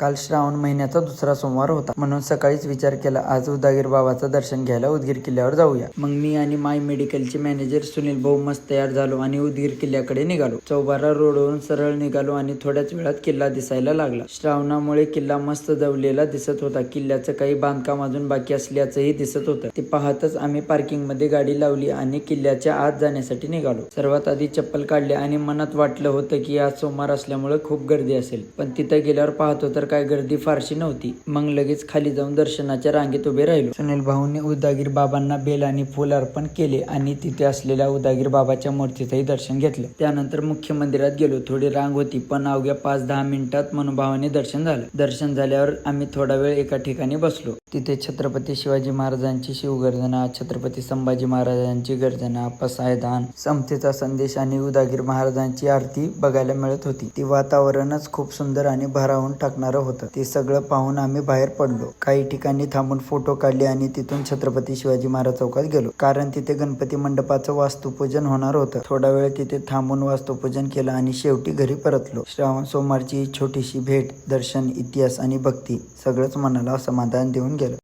काल श्रावण महिन्याचा दुसरा सोमवार होता, म्हणून सकाळीच विचार केला आज उदगीर बाबाचं दर्शन घ्यायला उदगीर किल्ल्यावर जाऊया. मग मी आणि माय मेडिकलचे मॅनेजर सुनील भाऊ मस्त तयार झालो आणि उदगीर किल्ल्याकडे निघालो. चौबारा रोडवरून सरळ निघालो आणि थोड्याच वेळात किल्ला दिसायला लागला. श्रावणामुळे किल्ला मस्त जवलेला दिसत होता. किल्ल्याचं काही बांधकाम अजून बाकी असल्याचंही दिसत होतं. ते पाहतच आम्ही पार्किंगमध्ये गाडी लावली आणि किल्ल्याच्या आत जाण्यासाठी निघालो. सर्वात आधी चप्पल काढली आणि मनात वाटलं होतं की आज सोमवार असल्यामुळे खूप गर्दी असेल, पण तिथं गेल्यावर पाहतो तर काय गर्दी फारशी नव्हती. मग लगेच खाली जाऊन दर्शनाच्या रांगेत उभे राहिलो. सुनील भाऊंनी उदगीर बाबांना बेल आणि फूल अर्पण केले आणि तिथे असलेल्या उदगीर बाबाच्या मूर्तीचंही दर्शन घेतलं. त्यानंतर मुख्य मंदिरात गेलो. थोडी रांग होती, पण अवघ्या 5-10 मिनिटात मनोभावाने दर्शन झालं. दर्शन झाल्यावर आम्ही थोडा वेळ एका ठिकाणी बसलो. तिथे छत्रपती शिवाजी महाराजांची शिवगर्जना, छत्रपती संभाजी महाराजांची गर्जना, पसायदान, समतेचा संदेश आणि उदगीर महाराजांची आरती बघायला मिळत होती. ती वातावरणच खूप सुंदर आणि भारावून टाकणारं होतं. ते सगळं पाहून आम्ही बाहेर पडलो. काही ठिकाणी थांबून फोटो काढले आणि तिथून छत्रपती शिवाजी महाराज चौकात गेलो, कारण तिथे गणपती मंडपाचं वास्तुपूजन होणार होतं. थोडा वेळ तिथे थांबून वास्तुपूजन केलं आणि शेवटी घरी परतलो. श्रावण सोमवारची छोटीशी भेट, दर्शन, इतिहास आणि भक्ती सगळंच मनाला समाधान देऊन गेलं.